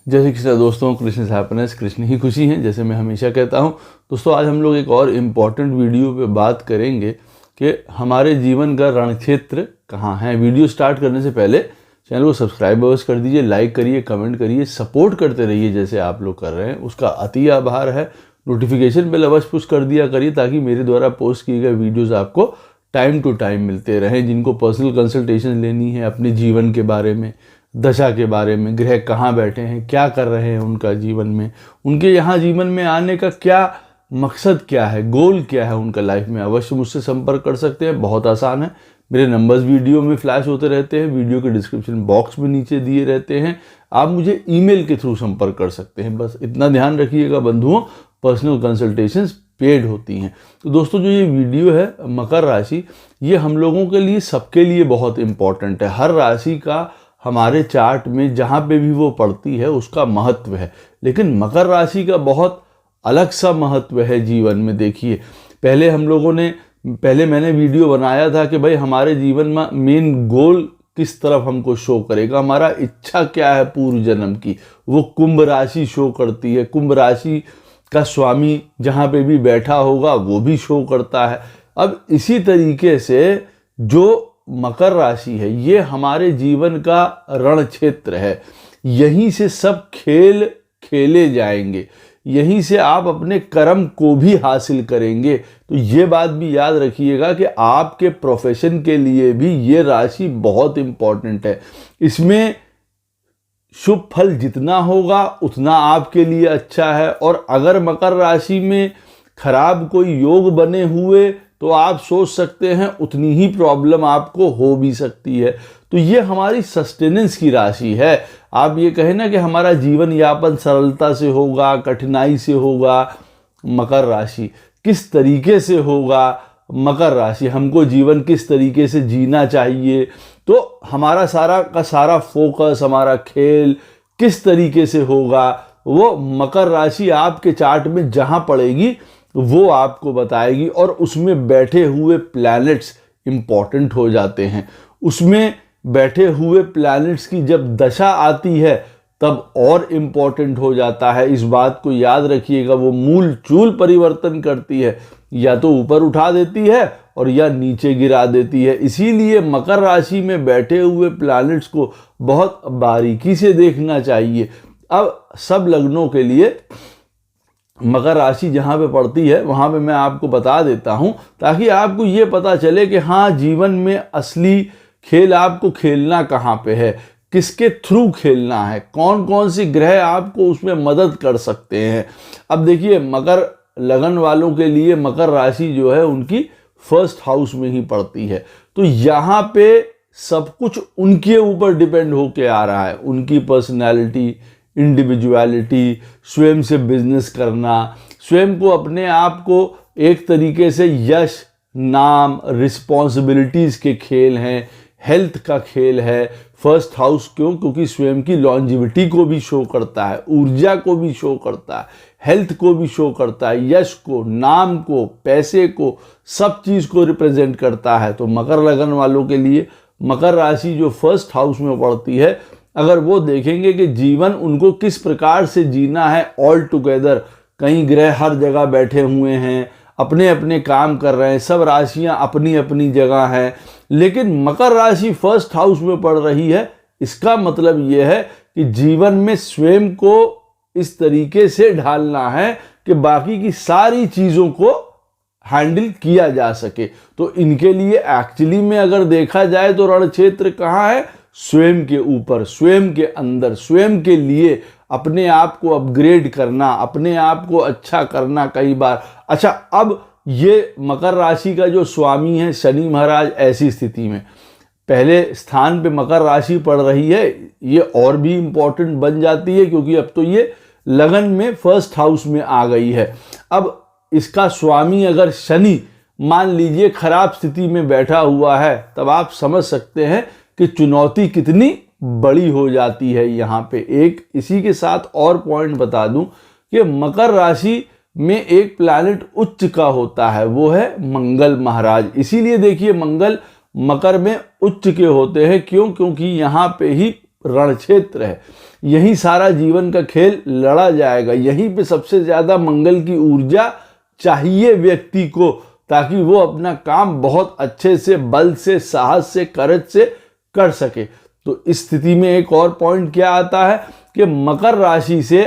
जय श्री कृष्ण दोस्तों, Krishna is happiness, Krishna ही खुशी हैं, जैसे मैं हमेशा कहता हूं। दोस्तों, आज हम लोग एक और इम्पॉर्टेंट वीडियो पे बात करेंगे कि हमारे जीवन का रणक्षेत्र कहाँ है। वीडियो स्टार्ट करने से पहले चैनल को सब्सक्राइब अवश्य कर दीजिए, लाइक करिए, कमेंट करिए, सपोर्ट करते रहिए जैसे आप लोग कर रहे हैं, उसका अति आभार है। नोटिफिकेशन बेल अवश्य पुश कर दिया करिए ताकि मेरे द्वारा पोस्ट किए गए वीडियोज़ आपको टाइम टू टाइम मिलते रहें। जिनको पर्सनल कंसल्टेशन लेनी है अपने जीवन के बारे में, दशा के बारे में, ग्रह कहाँ बैठे हैं, क्या कर रहे हैं उनका जीवन में, उनके यहाँ जीवन में आने का क्या मकसद क्या है, गोल क्या है उनका लाइफ में, अवश्य मुझसे संपर्क कर सकते हैं। बहुत आसान है, मेरे नंबर्स वीडियो में फ्लैश होते रहते हैं, वीडियो के डिस्क्रिप्शन बॉक्स में नीचे दिए रहते हैं। आप मुझे ईमेल के थ्रू संपर्क कर सकते हैं। बस इतना ध्यान रखिएगा बंधुओं, पर्सनल कंसल्टेशंस पेड होती हैं। तो दोस्तों, जो ये वीडियो है मकर राशि, ये हम लोगों के लिए, सबके लिए बहुत इम्पॉर्टेंट है। हर राशि का हमारे चार्ट में जहाँ पे भी वो पड़ती है उसका महत्व है, लेकिन मकर राशि का बहुत अलग सा महत्व है जीवन में। देखिए, पहले मैंने वीडियो बनाया था कि भाई हमारे जीवन में मेन गोल किस तरफ हमको शो करेगा, हमारा इच्छा क्या है पूर्व जन्म की, वो कुंभ राशि शो करती है। कुंभ राशि का स्वामी जहाँ पे भी बैठा होगा वो भी शो करता है। अब इसी तरीके से जो मकर राशि है ये हमारे जीवन का रण क्षेत्र है। यहीं से सब खेल खेले जाएंगे, यहीं से आप अपने कर्म को भी हासिल करेंगे। तो ये बात भी याद रखिएगा कि आपके प्रोफेशन के लिए भी ये राशि बहुत इम्पॉर्टेंट है। इसमें शुभ फल जितना होगा उतना आपके लिए अच्छा है, और अगर मकर राशि में खराब कोई योग बने हुए तो आप सोच सकते हैं उतनी ही प्रॉब्लम आपको हो भी सकती है। तो ये हमारी सस्टेनेंस की राशि है। आप ये कहें ना कि हमारा जीवन यापन सरलता से होगा, कठिनाई से होगा, मकर राशि किस तरीके से होगा, मकर राशि हमको जीवन किस तरीके से जीना चाहिए, तो हमारा सारा का सारा फोकस, हमारा खेल किस तरीके से होगा, वो मकर राशि आपके चार्ट में जहाँ पड़ेगी वो आपको बताएगी। और उसमें बैठे हुए प्लैनेट्स इंपॉर्टेंट हो जाते हैं। उसमें बैठे हुए प्लैनेट्स की जब दशा आती है तब और इम्पॉर्टेंट हो जाता है। इस बात को याद रखिएगा, वो मूल चूल परिवर्तन करती है, या तो ऊपर उठा देती है और या नीचे गिरा देती है। इसीलिए मकर राशि में बैठे हुए प्लैनेट्स को बहुत बारीकी से देखना चाहिए। अब सब लग्नों के लिए मकर राशि जहाँ पे पड़ती है वहाँ पे मैं आपको बता देता हूँ, ताकि आपको ये पता चले कि हाँ, जीवन में असली खेल आपको खेलना कहाँ पे है, किसके थ्रू खेलना है, कौन कौन सी ग्रह आपको उसमें मदद कर सकते हैं। अब देखिए, मकर लगन वालों के लिए मकर राशि जो है उनकी फर्स्ट हाउस में ही पड़ती है। तो यहाँ पे सब कुछ उनके ऊपर डिपेंड होके आ रहा है। उनकी पर्सनैलिटी, इंडिविजुअलिटी, स्वयं से बिजनेस करना, स्वयं को, अपने आप को एक तरीके से यश, नाम, रिस्पॉन्सिबिलिटीज़ के खेल हैं, हेल्थ का खेल है। फर्स्ट हाउस क्यों? क्योंकि स्वयं की लॉन्जिविटी को भी शो करता है, ऊर्जा को भी शो करता है, हेल्थ को भी शो करता है, यश को, नाम को, पैसे को, सब चीज़ को रिप्रेजेंट करता है। तो मकर लगन वालों के लिए मकर राशि जो फर्स्ट हाउस में पड़ती है, अगर वो देखेंगे कि जीवन उनको किस प्रकार से जीना है ऑल टुगेदर, कई ग्रह हर जगह बैठे हुए हैं, अपने अपने काम कर रहे हैं, सब राशियां अपनी अपनी जगह हैं, लेकिन मकर राशि फर्स्ट हाउस में पड़ रही है, इसका मतलब ये है कि जीवन में स्वयं को इस तरीके से ढालना है कि बाकी की सारी चीज़ों को हैंडल किया जा सके। तो इनके लिए एक्चुअली में अगर देखा जाए तो रण क्षेत्र कहाँ है? स्वयं के ऊपर, स्वयं के अंदर, स्वयं के लिए अपने आप को अपग्रेड करना, अपने आप को अच्छा करना कई बार। अच्छा, अब ये मकर राशि का जो स्वामी है शनि महाराज, ऐसी स्थिति में पहले स्थान पे मकर राशि पड़ रही है, ये और भी इम्पोर्टेंट बन जाती है, क्योंकि अब तो ये लगन में फर्स्ट हाउस में आ गई है। अब इसका स्वामी अगर शनि मान लीजिए खराब स्थिति में बैठा हुआ है, तब आप समझ सकते हैं कि चुनौती कितनी बड़ी हो जाती है। यहाँ पे एक इसी के साथ और पॉइंट बता दूं कि मकर राशि में एक प्लैनेट उच्च का होता है, वो है मंगल महाराज। इसीलिए देखिए, मंगल मकर में उच्च के होते हैं। क्यों? क्योंकि यहाँ पे ही रण क्षेत्र है, यही सारा जीवन का खेल लड़ा जाएगा। यहीं पे सबसे ज्यादा मंगल की ऊर्जा चाहिए व्यक्ति को, ताकि वो अपना काम बहुत अच्छे से, बल से, साहस से, करज से कर सके। तो इस स्थिति में एक और पॉइंट क्या आता है कि मकर राशि से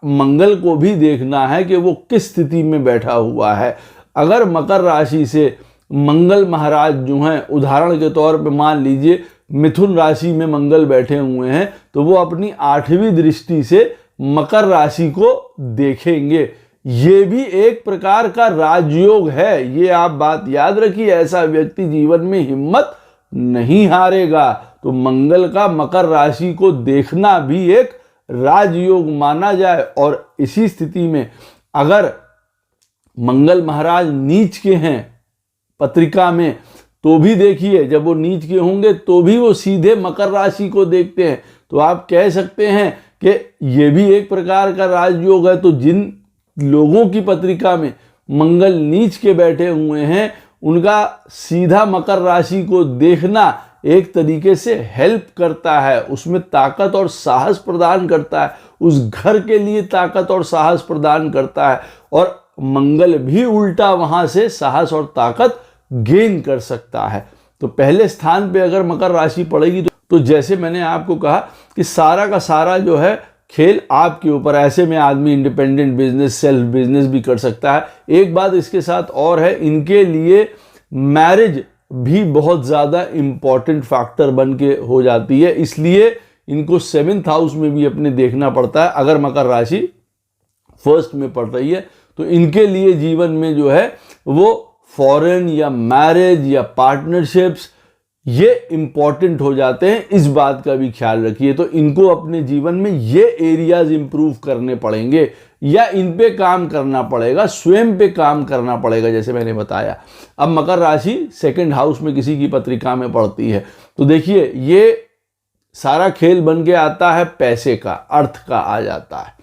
मंगल को भी देखना है कि वो किस स्थिति में बैठा हुआ है। अगर मकर राशि से मंगल महाराज जो हैं, उदाहरण के तौर पे मान लीजिए मिथुन राशि में मंगल बैठे हुए हैं, तो वो अपनी 8वीं दृष्टि से मकर राशि को देखेंगे। ये भी एक प्रकार का राजयोग है, ये आप बात याद रखिए। ऐसा व्यक्ति जीवन में हिम्मत नहीं हारेगा। तो मंगल का मकर राशि को देखना भी एक राजयोग माना जाए। और इसी स्थिति में अगर मंगल महाराज नीच के हैं पत्रिका में, तो भी देखिए जब वो नीच के होंगे तो भी वो सीधे मकर राशि को देखते हैं। तो आप कह सकते हैं कि ये भी एक प्रकार का राजयोग है। तो जिन लोगों की पत्रिका में मंगल नीच के बैठे हुए हैं, उनका सीधा मकर राशि को देखना एक तरीके से हेल्प करता है, उसमें ताकत और साहस प्रदान करता है, उस घर के लिए ताकत और साहस प्रदान करता है। और मंगल भी उल्टा वहां से साहस और ताकत गेन कर सकता है। तो पहले स्थान पे अगर मकर राशि पड़ेगी तो जैसे मैंने आपको कहा कि सारा का सारा जो है खेल आपके ऊपर। ऐसे में आदमी इंडिपेंडेंट बिजनेस, सेल्फ बिजनेस भी कर सकता है। एक बात इसके साथ और है, इनके लिए मैरिज भी बहुत ज़्यादा इम्पॉर्टेंट फैक्टर बन के हो जाती है, इसलिए इनको 7th हाउस में भी अपने देखना पड़ता है। अगर मकर राशि फर्स्ट में पड़ रही है तो इनके लिए जीवन में जो है वो फॉरेन या मैरिज या पार्टनरशिप्स ये इंपॉर्टेंट हो जाते हैं। इस बात का भी ख्याल रखिए। तो इनको अपने जीवन में ये एरियाज इंप्रूव करने पड़ेंगे या इन पे काम करना पड़ेगा, स्वयं पे काम करना पड़ेगा, जैसे मैंने बताया। अब मकर राशि 2nd हाउस में किसी की पत्रिका में पड़ती है तो देखिए ये सारा खेल बन के आता है, पैसे का, अर्थ का आ जाता है,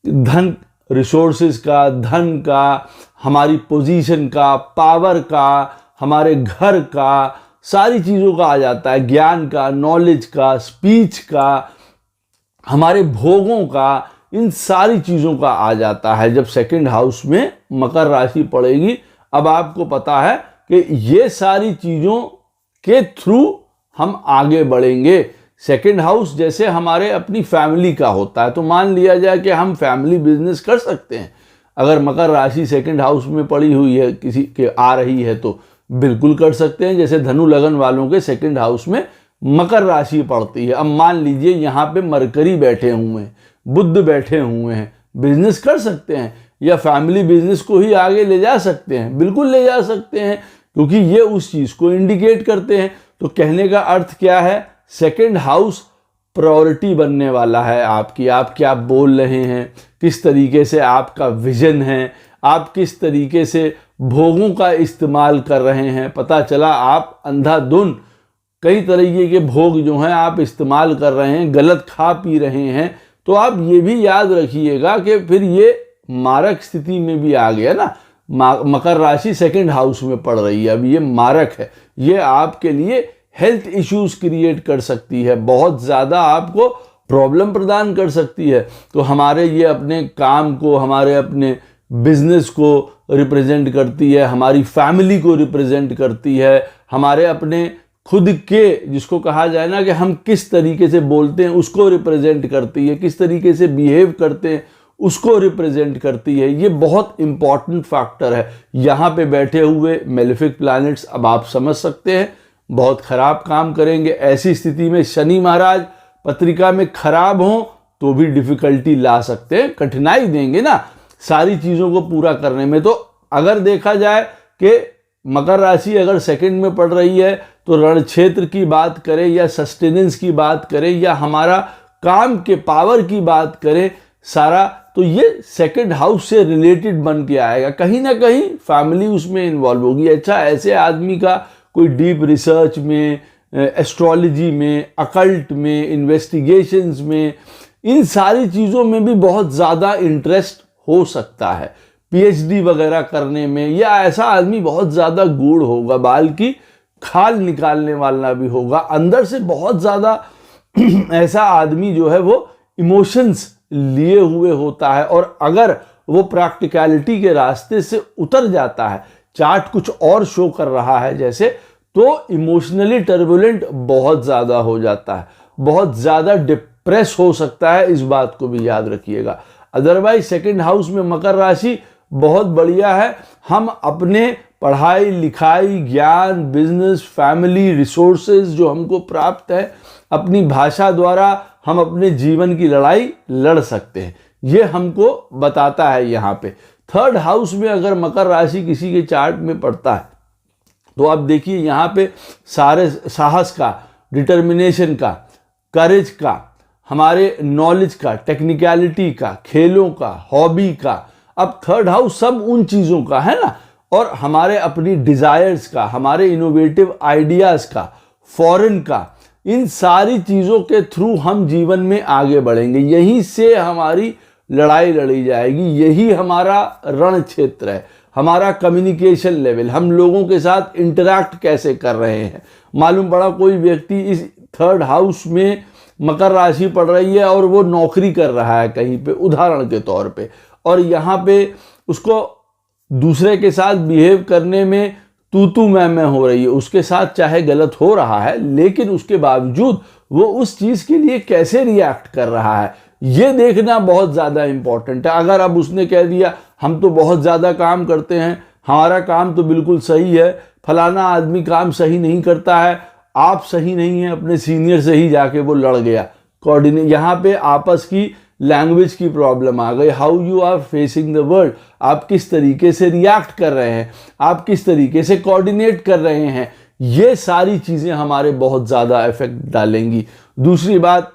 धन, रिसोर्सेज का, धन का, हमारी पोजीशन का, पावर का, हमारे घर का, सारी चीज़ों का आ जाता है, ज्ञान का, नॉलेज का, स्पीच का, हमारे भोगों का, इन सारी चीज़ों का आ जाता है जब 2nd हाउस में मकर राशि पड़ेगी। अब आपको पता है कि ये सारी चीज़ों के थ्रू हम आगे बढ़ेंगे। 2nd हाउस जैसे हमारे अपनी फैमिली का होता है, तो मान लिया जाए कि हम फैमिली बिजनेस कर सकते हैं। अगर मकर राशि 2nd हाउस में पड़ी हुई है, किसी के आ रही है, तो बिल्कुल कर सकते हैं। जैसे धनु लगन वालों के 2nd हाउस में मकर राशि पड़ती है। अब मान लीजिए यहाँ पे मरकरी बैठे हुए हैं, बुध बैठे हुए हैं, बिजनेस कर सकते हैं या फैमिली बिजनेस को ही आगे ले जा सकते हैं, बिल्कुल ले जा सकते हैं, क्योंकि ये उस चीज़ को इंडिकेट करते हैं। तो कहने का अर्थ क्या है, 2nd हाउस प्रायोरिटी बनने वाला है आपकी। आप क्या बोल रहे हैं, किस तरीके से आपका विजन है, आप किस तरीके से भोगों का इस्तेमाल कर रहे हैं। पता चला आप अंधाधुन कई तरीके के भोग जो हैं आप इस्तेमाल कर रहे हैं, गलत खा पी रहे हैं, तो आप ये भी याद रखिएगा कि फिर ये मारक स्थिति में भी आ गया ना। मकर राशि 2nd हाउस में पड़ रही है, अब ये मारक है, ये आपके लिए हेल्थ इश्यूज क्रिएट कर सकती है, बहुत ज़्यादा आपको प्रॉब्लम प्रदान कर सकती है। तो हमारे ये अपने काम को, हमारे अपने बिजनेस को रिप्रेजेंट करती है, हमारी फैमिली को रिप्रेजेंट करती है, हमारे अपने खुद के, जिसको कहा जाए ना कि हम किस तरीके से बोलते हैं, उसको रिप्रेजेंट करती है, किस तरीके से बिहेव करते हैं उसको रिप्रेजेंट करती है। ये बहुत इंपॉर्टेंट फैक्टर है। यहाँ पे बैठे हुए मेलेफिक प्लैनेट्स, अब आप समझ सकते हैं, बहुत खराब काम करेंगे। ऐसी स्थिति में शनि महाराज पत्रिका में खराब हों तो भी डिफिकल्टी ला सकते हैं, कठिनाई देंगे ना सारी चीज़ों को पूरा करने में। तो अगर देखा जाए कि मकर राशि अगर 2nd में पड़ रही है तो रण क्षेत्र की बात करें या सस्टेनेंस की बात करें या हमारा काम के पावर की बात करें, सारा तो ये 2nd हाउस से रिलेटेड बन के आएगा। कहीं ना कहीं फैमिली उसमें इन्वॉल्व होगी। अच्छा, ऐसे आदमी का कोई डीप रिसर्च में, एस्ट्रोलॉजी में, अकल्ट में, इन्वेस्टिगेशंस में, इन सारी चीज़ों में भी बहुत ज़्यादा इंटरेस्ट हो सकता है, पीएचडी वगैरह करने में। या ऐसा आदमी बहुत ज़्यादा गूढ़ होगा, बाल की खाल निकालने वाला भी होगा, अंदर से बहुत ज़्यादा ऐसा आदमी जो है वो इमोशंस लिए हुए होता है, और अगर वो प्रैक्टिकलिटी के रास्ते से उतर जाता है, चार्ट कुछ और शो कर रहा है जैसे, तो इमोशनली टर्बुलेंट बहुत ज़्यादा हो जाता है, बहुत ज़्यादा डिप्रेस हो सकता है। इस बात को भी याद रखिएगा। अदरवाइज सेकंड हाउस में मकर राशि बहुत बढ़िया है। हम अपने पढ़ाई लिखाई, ज्ञान, बिजनेस, फैमिली, रिसोर्सेज जो हमको प्राप्त है, अपनी भाषा द्वारा हम अपने जीवन की लड़ाई लड़ सकते हैं, ये हमको बताता है यहाँ पे। थर्ड हाउस में अगर मकर राशि किसी के चार्ट में पड़ता है तो आप देखिए यहाँ पे सारे साहस का, डिटर्मिनेशन का, करेज का, हमारे नॉलेज का, टेक्निकलिटी का, खेलों का, हॉबी का, अब थर्ड हाउस सब उन चीज़ों का है ना, और हमारे अपनी डिज़ायर्स का, हमारे इनोवेटिव आइडियाज़ का, फॉरेन का, इन सारी चीज़ों के थ्रू हम जीवन में आगे बढ़ेंगे। यहीं से हमारी लड़ाई लड़ी जाएगी, यही हमारा रण क्षेत्र है, हमारा कम्युनिकेशन लेवल, हम लोगों के साथ इंटरैक्ट कैसे कर रहे हैं। मालूम पड़ा कोई व्यक्ति इस थर्ड हाउस में मकर राशि पड़ रही है और वो नौकरी कर रहा है कहीं पे, उदाहरण के तौर पे, और यहाँ पे उसको दूसरे के साथ बिहेव करने में तू मैं हो रही है, उसके साथ चाहे गलत हो रहा है लेकिन उसके बावजूद वो उस चीज़ के लिए कैसे रिएक्ट कर रहा है, ये देखना बहुत ज़्यादा इम्पॉर्टेंट है। अगर अब उसने कह दिया हम तो बहुत ज़्यादा काम करते हैं, हमारा काम तो बिल्कुल सही है, फलाना आदमी काम सही नहीं करता है, आप सही नहीं हैं, अपने सीनियर से ही जाके वो लड़ गया, कोऑर्डिनेट, यहाँ पे आपस की लैंग्वेज की प्रॉब्लम आ गई। How you are facing the world, आप किस तरीके से रिएक्ट कर रहे हैं, आप किस तरीके से कोऑर्डिनेट कर रहे हैं, ये सारी चीज़ें हमारे बहुत ज़्यादा इफेक्ट डालेंगी। दूसरी बात,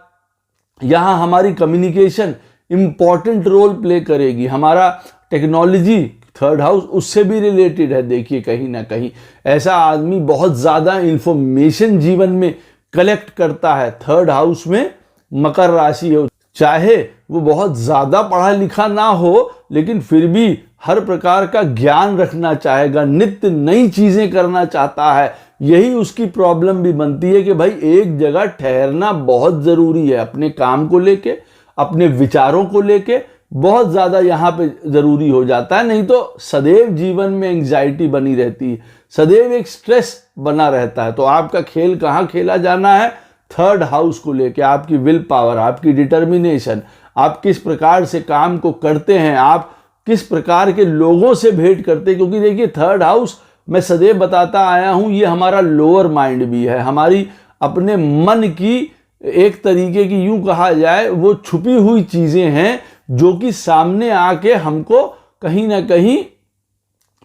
यहाँ हमारी कम्युनिकेशन इम्पॉर्टेंट रोल प्ले करेगी। हमारा टेक्नोलॉजी, थर्ड हाउस उससे भी रिलेटेड है। देखिए कहीं ना कहीं ऐसा आदमी बहुत ज़्यादा इंफॉर्मेशन जीवन में कलेक्ट करता है, थर्ड हाउस में मकर राशि हो, चाहे वो बहुत ज़्यादा पढ़ा लिखा ना हो लेकिन फिर भी हर प्रकार का ज्ञान रखना चाहेगा, नित्य नई चीज़ें करना चाहता है। यही उसकी प्रॉब्लम भी बनती है कि भाई एक जगह ठहरना बहुत ज़रूरी है, अपने काम को लेके, अपने विचारों को लेके बहुत ज़्यादा यहाँ पे ज़रूरी हो जाता है। नहीं तो सदैव जीवन में एंग्जाइटी बनी रहती है, सदैव एक स्ट्रेस बना रहता है। तो आपका खेल कहाँ खेला जाना है? थर्ड हाउस को लेके। आपकी विल पावर, आपकी डिटर्मिनेशन, आप किस प्रकार से काम को करते हैं, आप किस प्रकार के लोगों से भेंट करते हैं। क्योंकि देखिए थर्ड हाउस मैं सदैव बताता आया हूँ, ये हमारा लोअर माइंड भी है, हमारी अपने मन की एक तरीके की, यूं कहा जाए वो छुपी हुई चीज़ें हैं जो कि सामने आके हमको कहीं ना कहीं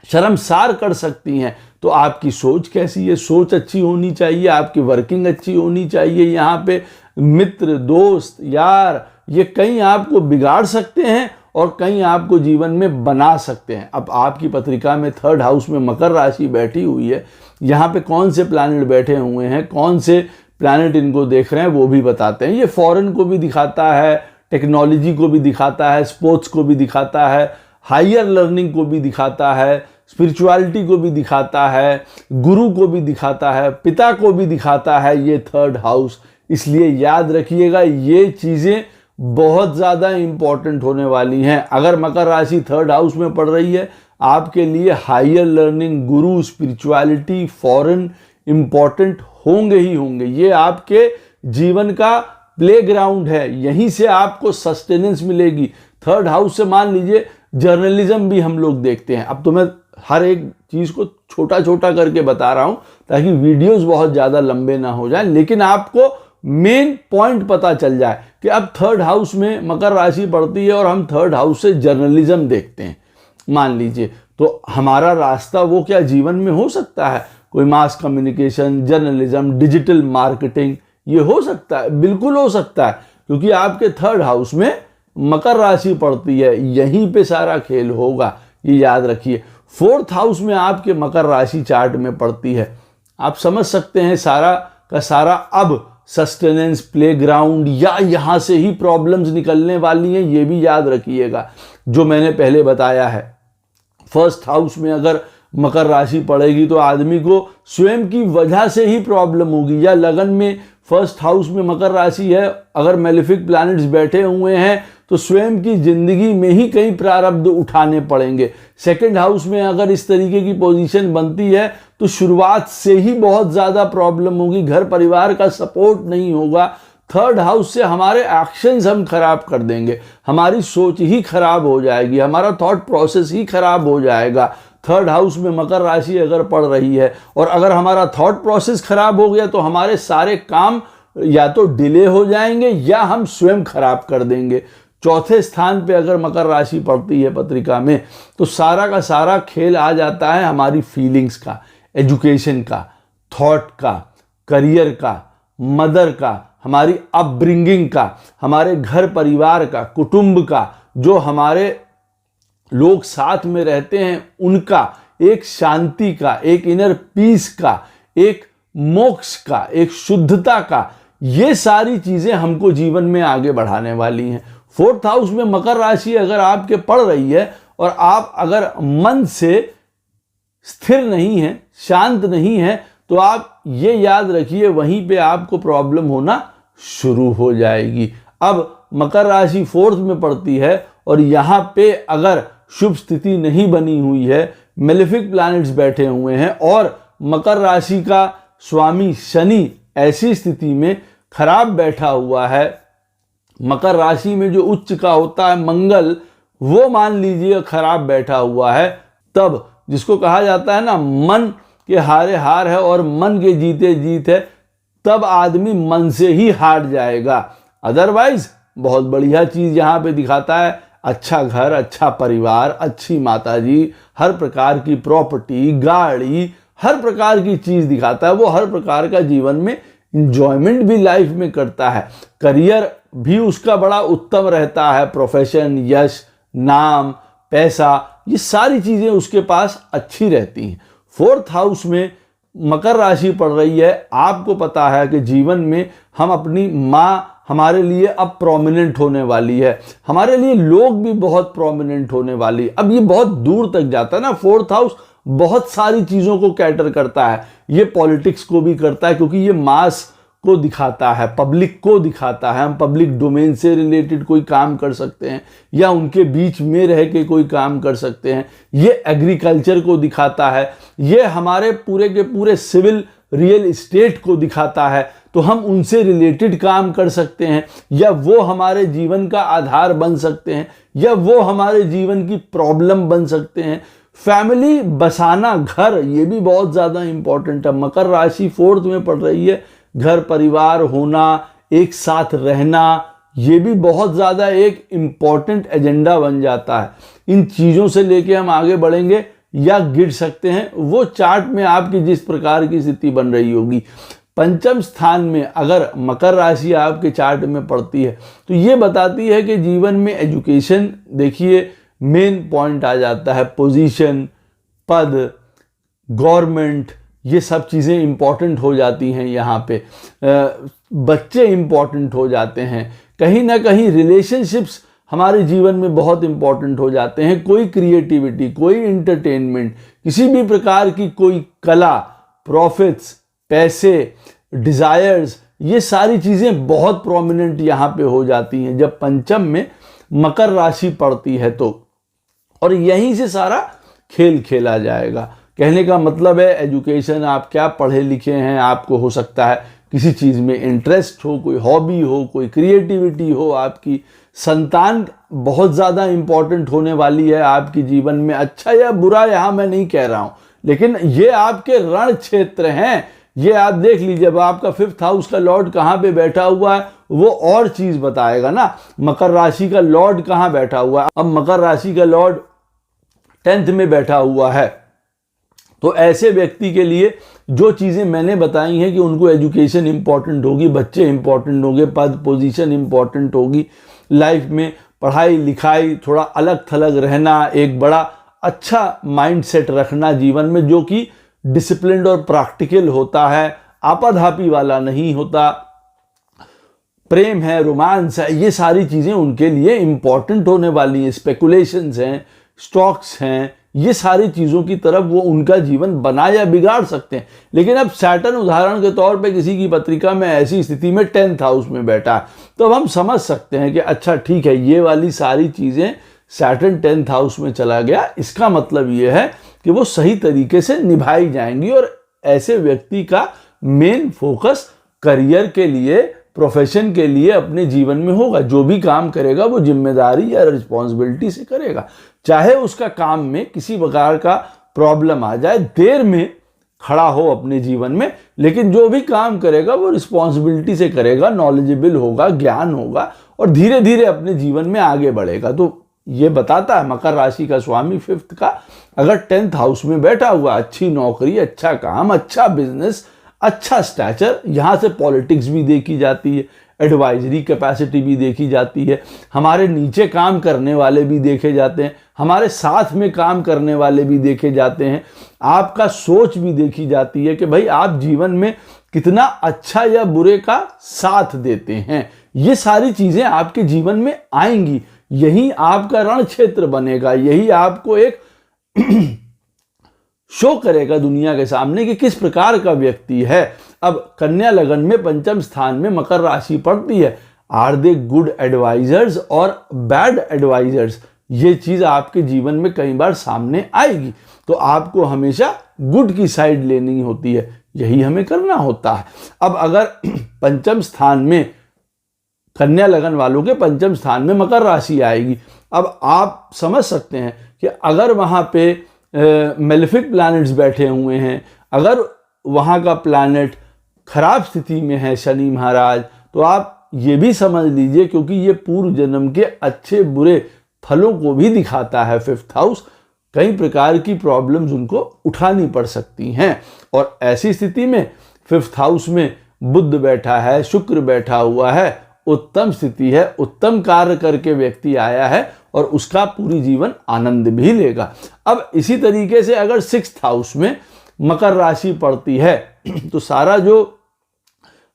शर्मसार कर सकती हैं। तो आपकी सोच कैसी है? सोच अच्छी होनी चाहिए, आपकी वर्किंग अच्छी होनी चाहिए। यहाँ पे मित्र, दोस्त, यार, ये कहीं आपको बिगाड़ सकते हैं और कहीं आपको जीवन में बना सकते हैं। अब आपकी पत्रिका में थर्ड हाउस में मकर राशि बैठी हुई है, यहाँ पे कौन से प्लैनेट बैठे हुए हैं, कौन से प्लैनेट इनको देख रहे हैं, वो भी बताते हैं। ये फॉरेन को भी दिखाता है, टेक्नोलॉजी को भी दिखाता है, स्पोर्ट्स को भी दिखाता है, हायर लर्निंग को भी दिखाता है, स्पिरिचुअलिटी को भी दिखाता है, गुरु को भी दिखाता है, पिता को भी दिखाता है ये थर्ड हाउस। इसलिए याद रखिएगा ये चीज़ें बहुत ज़्यादा इम्पॉर्टेंट होने वाली हैं। अगर मकर राशि थर्ड हाउस में पड़ रही है, आपके लिए हायर लर्निंग, गुरु, स्पिरिचुअलिटी, फॉरेन इम्पॉर्टेंट होंगे ही होंगे। ये आपके जीवन का प्लेग्राउंड है, यहीं से आपको सस्टेनेंस मिलेगी। थर्ड हाउस से मान लीजिए जर्नलिज्म भी हम लोग देखते हैं। अब तो मैं हर एक चीज़ को छोटा छोटा करके बता रहा हूँ ताकि वीडियोस बहुत ज़्यादा लंबे ना हो जाएं, लेकिन आपको मेन पॉइंट पता चल जाए कि अब थर्ड हाउस में मकर राशि पड़ती है और हम थर्ड हाउस से जर्नलिज्म देखते हैं मान लीजिए, तो हमारा रास्ता वो क्या जीवन में हो सकता है? कोई mass communication, journalism, digital marketing, ये हो सकता है, बिल्कुल हो सकता है, क्योंकि आपके थर्ड हाउस में मकर राशि पड़ती है, यहीं पे सारा खेल होगा, ये याद रखिए। फोर्थ हाउस में आपके मकर राशि चार्ट में पड़ती है, आप समझ सकते हैं सारा का सारा अब सस्टेनेंस प्लेग्राउंड या यहाँ से ही प्रॉब्लम्स निकलने वाली हैं, ये भी याद रखिएगा जो मैंने पहले बताया है। फर्स्ट हाउस में अगर मकर राशि पड़ेगी तो आदमी को स्वयं की वजह से ही प्रॉब्लम होगी, या लगन में फर्स्ट हाउस में मकर राशि है, अगर मेलेफिक प्लैनेट्स बैठे हुए हैं तो स्वयं की जिंदगी में ही कई प्रारब्ध उठाने पड़ेंगे। सेकंड हाउस में अगर इस तरीके की पोजीशन बनती है तो शुरुआत से ही बहुत ज़्यादा प्रॉब्लम होगी, घर परिवार का सपोर्ट नहीं होगा। थर्ड हाउस से हमारे एक्शंस हम खराब कर देंगे, हमारी सोच ही खराब हो जाएगी, हमारा थॉट प्रोसेस ही खराब हो जाएगा। थर्ड हाउस में मकर राशि अगर पड़ रही है और अगर हमारा थॉट प्रोसेस खराब हो गया तो हमारे सारे काम या तो डिले हो जाएंगे या हम स्वयं खराब कर देंगे। चौथे स्थान पे अगर मकर राशि पड़ती है पत्रिका में तो सारा का सारा खेल आ जाता है हमारी फीलिंग्स का, एजुकेशन का, थॉट का, करियर का, मदर का, हमारी अपब्रिंगिंग का, हमारे घर परिवार का, कुटुंब का, जो हमारे लोग साथ में रहते हैं उनका, एक शांति का, एक इनर पीस का, एक मोक्ष का, एक शुद्धता का, ये सारी चीजें हमको जीवन में आगे बढ़ाने वाली हैं। फोर्थ हाउस में मकर राशि अगर आपके पड़ रही है और आप अगर मन से स्थिर नहीं है, शांत नहीं है, तो आप ये याद रखिए वहीं पे आपको प्रॉब्लम होना शुरू हो जाएगी। अब मकर राशि फोर्थ में पड़ती है और यहाँ पे अगर शुभ स्थिति नहीं बनी हुई है, मेलेफिक प्लैनेट्स बैठे हुए हैं और मकर राशि का स्वामी शनि ऐसी स्थिति में खराब बैठा हुआ है, मकर राशि में जो उच्च का होता है मंगल, वो मान लीजिए खराब बैठा हुआ है, तब जिसको कहा जाता है ना मन के हारे हार है और मन के जीते जीत है, तब आदमी मन से ही हार जाएगा। अदरवाइज बहुत बढ़िया चीज यहाँ पे दिखाता है, अच्छा घर, अच्छा परिवार, अच्छी माताजी, हर प्रकार की प्रॉपर्टी, गाड़ी, हर प्रकार की चीज दिखाता है। वो हर प्रकार का जीवन में इंजॉयमेंट भी लाइफ में करता है, करियर भी उसका बड़ा उत्तम रहता है, प्रोफेशन, यश, नाम, पैसा, ये सारी चीजें उसके पास अच्छी रहती हैं। फोर्थ हाउस में मकर राशि पड़ रही है, आपको पता है कि जीवन में हम अपनी माँ हमारे लिए अब प्रोमिनेंट होने वाली है, हमारे लिए लोग भी बहुत प्रोमिनेंट होने वाली। अब ये बहुत दूर तक जाता है ना, फोर्थ हाउस बहुत सारी चीज़ों को कैटर करता है, ये पॉलिटिक्स को भी करता है क्योंकि ये मास को दिखाता है, पब्लिक को दिखाता है। हम पब्लिक डोमेन से रिलेटेड कोई काम कर सकते हैं या उनके बीच में रह के कोई काम कर सकते हैं। ये एग्रीकल्चर को दिखाता है, ये हमारे पूरे के पूरे सिविल रियल इस्टेट को दिखाता है, तो हम उनसे रिलेटेड काम कर सकते हैं या वो हमारे जीवन का आधार बन सकते हैं या वो हमारे जीवन की प्रॉब्लम बन सकते हैं। फैमिली बसाना, घर, ये भी बहुत ज़्यादा इंपॉर्टेंट है। मकर राशि फोर्थ में पड़ रही है, घर परिवार होना, एक साथ रहना, ये भी बहुत ज़्यादा एक इम्पॉर्टेंट एजेंडा बन जाता है। इन चीज़ों से लेके हम आगे बढ़ेंगे या गिर सकते हैं, वो चार्ट में आपकी जिस प्रकार की स्थिति बन रही होगी। पंचम स्थान में अगर मकर राशि आपके चार्ट में पड़ती है तो ये बताती है कि जीवन में एजुकेशन, देखिए मेन पॉइंट आ जाता है, पोजीशन, पद, गवर्नमेंट, ये सब चीज़ें इंपॉर्टेंट हो जाती हैं यहाँ पे। बच्चे इंपॉर्टेंट हो जाते हैं, कहीं ना कहीं रिलेशनशिप्स हमारे जीवन में बहुत इंपॉर्टेंट हो जाते हैं। कोई क्रिएटिविटी, कोई इंटरटेनमेंट, किसी भी प्रकार की कोई कला, प्रॉफिट्स, पैसे, डिज़ायर्स, ये सारी चीज़ें बहुत प्रोमिनेंट यहाँ पे हो जाती हैं जब पंचम में मकर राशि पड़ती है तो। और यहीं से सारा खेल खेला जाएगा। कहने का मतलब है एजुकेशन, आप क्या पढ़े लिखे हैं, आपको हो सकता है किसी चीज़ में इंटरेस्ट हो, कोई हॉबी हो, कोई क्रिएटिविटी हो, आपकी संतान बहुत ज़्यादा इम्पॉर्टेंट होने वाली है आपके जीवन में। अच्छा या बुरा यहाँ मैं नहीं कह रहा हूँ, लेकिन ये आपके रण क्षेत्र हैं। ये आप देख लीजिए, अब आपका फिफ्थ हाउस का लॉर्ड कहाँ पे बैठा हुआ है वो और चीज़ बताएगा ना। मकर राशि का लॉर्ड कहाँ बैठा हुआ है, अब मकर राशि का लॉर्ड 10th में बैठा हुआ है, तो ऐसे व्यक्ति के लिए जो चीज़ें मैंने बताई हैं कि उनको एजुकेशन इंपॉर्टेंट होगी, बच्चे इंपॉर्टेंट होंगे, पद पोजीशन इंपॉर्टेंट होगी, लाइफ में पढ़ाई लिखाई, थोड़ा अलग थलग रहना, एक बड़ा अच्छा माइंडसेट रखना जीवन में जो कि डिसिप्लिन्ड और प्रैक्टिकल होता है, आपाधापी वाला नहीं होता, प्रेम है, रोमांस है, ये सारी चीज़ें उनके लिए इंपॉर्टेंट होने वाली हैं। स्पेकुलेशंस हैं, स्टॉक्स हैं, ये सारी चीज़ों की तरफ वो उनका जीवन बना या बिगाड़ सकते हैं। लेकिन अब सैटर्न उदाहरण के तौर पे किसी की पत्रिका में ऐसी स्थिति में 10th हाउस में बैठा है, तो अब हम समझ सकते हैं कि अच्छा ठीक है, ये वाली सारी चीज़ें सैटर्न 10th हाउस में चला गया, इसका मतलब ये है कि वो सही तरीके से निभाई जाएंगी और ऐसे व्यक्ति का मेन फोकस करियर के लिए, प्रोफेशन के लिए अपने जीवन में होगा। जो भी काम करेगा वो जिम्मेदारी या रिस्पॉन्सिबिलिटी से करेगा, चाहे उसका काम में किसी प्रकार का प्रॉब्लम आ जाए, देर में खड़ा हो अपने जीवन में, लेकिन जो भी काम करेगा वो रिस्पॉन्सिबिलिटी से करेगा, नॉलेजेबल होगा, ज्ञान होगा और धीरे धीरे अपने जीवन में आगे बढ़ेगा। तो ये बताता है मकर राशि का स्वामी 5th का अगर 10th हाउस में बैठा हुआ, अच्छी नौकरी, अच्छा काम, अच्छा बिजनेस, अच्छा स्टैचर, यहाँ से पॉलिटिक्स भी देखी जाती है, एडवाइजरी कैपेसिटी भी देखी जाती है, हमारे नीचे काम करने वाले भी देखे जाते हैं, हमारे साथ में काम करने वाले भी देखे जाते हैं, आपका सोच भी देखी जाती है कि भाई आप जीवन में कितना अच्छा या बुरे का साथ देते हैं। ये सारी चीज़ें आपके जीवन में आएंगी, यही आपका रण क्षेत्र बनेगा, यही आपको एक शो करेगा दुनिया के सामने कि किस प्रकार का व्यक्ति है। अब कन्या लगन में 5th स्थान में मकर राशि पड़ती है। आर दे गुड एडवाइजर्स और बैड एडवाइजर्स, ये चीज आपके जीवन में कई बार सामने आएगी, तो आपको हमेशा गुड की साइड लेनी होती है, यही हमें करना होता है। अब अगर 5th स्थान में कन्या लगन वालों के 5th स्थान में मकर राशि आएगी, अब आप समझ सकते हैं कि अगर वहां पे मेलेफिक प्लैनेट्स बैठे हुए हैं, अगर वहाँ का प्लैनेट खराब स्थिति में है शनि महाराज, तो आप ये भी समझ लीजिए, क्योंकि ये पूर्व जन्म के अच्छे बुरे फलों को भी दिखाता है 5th हाउस, कई प्रकार की प्रॉब्लम्स उनको उठानी पड़ सकती हैं। और ऐसी स्थिति में 5th हाउस में बुध बैठा है, शुक्र बैठा हुआ है, उत्तम स्थिति है, उत्तम कार्य करके व्यक्ति आया है और उसका पूरी जीवन आनंद भी लेगा। अब इसी तरीके से अगर 6th हाउस में मकर राशि पड़ती है तो सारा जो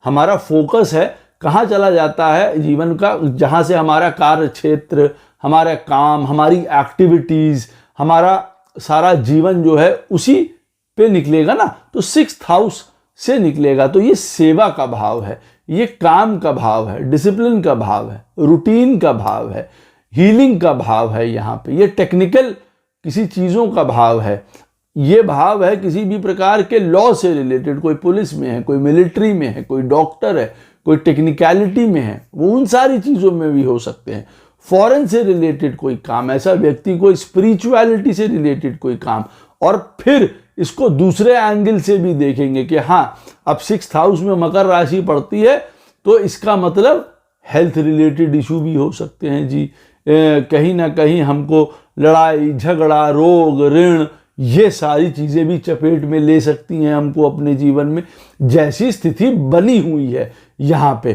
हमारा फोकस है कहाँ चला जाता है जीवन का, जहाँ से हमारा कार्य क्षेत्र, हमारा काम, हमारी एक्टिविटीज़, हमारा सारा जीवन जो है उसी पे निकलेगा ना, तो 6th हाउस से निकलेगा। तो ये सेवा का भाव है, ये काम का भाव है, डिसिप्लिन का भाव है, रूटीन का भाव है, हीलिंग का भाव है, यहाँ पे ये टेक्निकल किसी चीज़ों का भाव है, ये भाव है किसी भी प्रकार के लॉ से रिलेटेड, कोई पुलिस में है, कोई मिलिट्री में है, कोई डॉक्टर है, कोई टेक्निकलिटी में है, वो उन सारी चीज़ों में भी हो सकते हैं। फॉरेन से रिलेटेड कोई काम, ऐसा व्यक्ति को स्पिरिचुअलिटी से रिलेटेड कोई काम, और फिर इसको दूसरे एंगल से भी देखेंगे कि हाँ अब 6th हाउस में मकर राशि पड़ती है तो इसका मतलब हेल्थ रिलेटेड इशू भी हो सकते हैं जी, कहीं ना कहीं हमको लड़ाई झगड़ा, रोग, ऋण, ये सारी चीज़ें भी चपेट में ले सकती हैं हमको अपने जीवन में, जैसी स्थिति बनी हुई है यहाँ पे।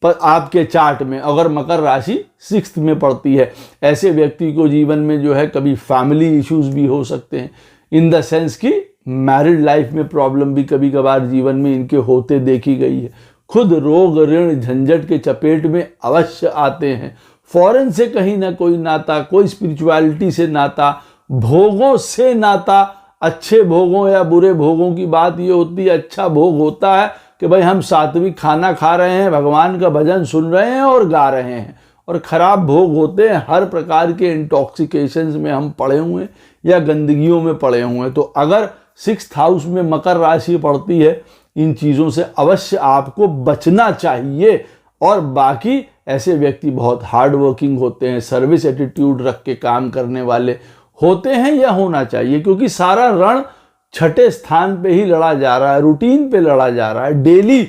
पर आपके चार्ट में अगर मकर राशि 6th में पड़ती है, ऐसे व्यक्ति को जीवन में जो है कभी फैमिली इश्यूज भी हो सकते हैं, इन द सेंस कि मैरिड लाइफ में प्रॉब्लम भी कभी कभार जीवन में इनके होते देखी गई है। खुद रोग, ऋण, झंझट के चपेट में अवश्य आते हैं। फॉरेन से कहीं ना कोई नाता, कोई स्पिरिचुअलिटी से नाता, भोगों से नाता, अच्छे भोगों या बुरे भोगों की बात ये होती है, अच्छा भोग होता है कि भाई हम सात्विक खाना खा रहे हैं, भगवान का भजन सुन रहे हैं और गा रहे हैं, और ख़राब भोग होते हैं हर प्रकार के इंटॉक्सिकेशंस में हम पड़े हुए हैं या गंदगियों में पड़े हुए हैं। तो अगर 6th हाउस में मकर राशि पड़ती है, इन चीज़ों से अवश्य आपको बचना चाहिए। और बाकी ऐसे व्यक्ति बहुत हार्ड वर्किंग होते हैं, सर्विस एटीट्यूड रख के काम करने वाले होते हैं, या होना चाहिए, क्योंकि सारा रण 6ठे स्थान पे ही लड़ा जा रहा है, रूटीन पे लड़ा जा रहा है, डेली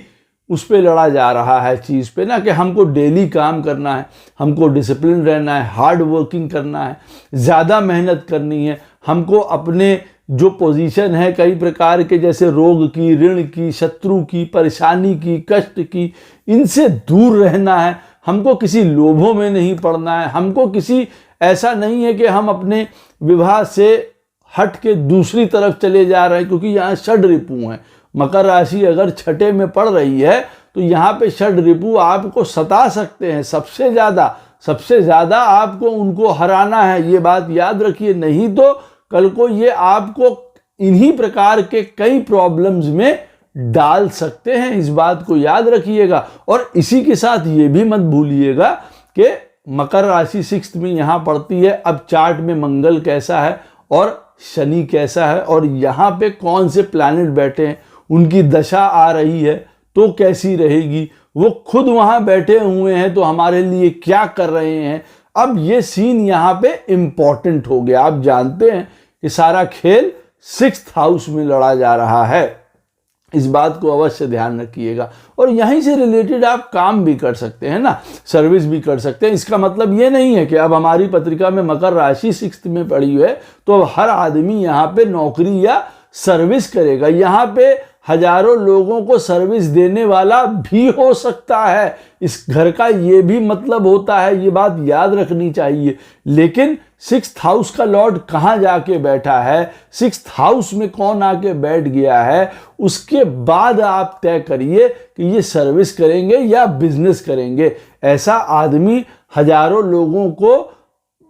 उस पे लड़ा जा रहा है चीज़ पे ना, कि हमको डेली काम करना है, हमको डिसिप्लिन रहना है, हार्ड वर्किंग करना है, ज़्यादा मेहनत करनी है, हमको अपने जो पोजीशन है कई प्रकार के, जैसे रोग की, ऋण की, शत्रु की, परेशानी की, कष्ट की, इनसे दूर रहना है, हमको किसी लोभों में नहीं पड़ना है, हमको किसी ऐसा नहीं है कि हम अपने विवाह से हट के दूसरी तरफ चले जा रहे हैं, क्योंकि यहाँ षड रिपु हैं। मकर राशि अगर 6ठे में पड़ रही है तो यहाँ पे षड रिपु आपको सता सकते हैं, सबसे ज़्यादा आपको उनको हराना है, ये बात याद रखिए, नहीं तो कल को ये आपको इन्हीं प्रकार के कई प्रॉब्लम्स में डाल सकते हैं। इस बात को याद रखिएगा। और इसी के साथ ये भी मत भूलिएगा कि मकर राशि 6th में यहां पड़ती है। अब चार्ट में मंगल कैसा है और शनि कैसा है और यहाँ पे कौन से प्लैनेट बैठे हैं, उनकी दशा आ रही है तो कैसी रहेगी, वो खुद वहां बैठे हुए हैं तो हमारे लिए क्या कर रहे हैं। अब ये सीन यहाँ पे इंपॉर्टेंट हो गया। आप जानते हैं कि सारा खेल 6th हाउस में लड़ा जा रहा है। इस बात को अवश्य ध्यान रखिएगा। और यहीं से रिलेटेड आप काम भी कर सकते हैं ना, सर्विस भी कर सकते हैं। इसका मतलब ये नहीं है कि अब हमारी पत्रिका में मकर राशि 6th में पड़ी है तो अब हर आदमी यहाँ पे नौकरी या सर्विस करेगा। यहाँ पे हजारों लोगों को सर्विस देने वाला भी हो सकता है। इस घर का ये भी मतलब होता है, ये बात याद रखनी चाहिए। लेकिन 6th हाउस का लॉर्ड कहाँ जाके बैठा है, 6th हाउस में कौन आके बैठ गया है, उसके बाद आप तय करिए कि ये सर्विस करेंगे या बिजनेस करेंगे। ऐसा आदमी हजारों लोगों को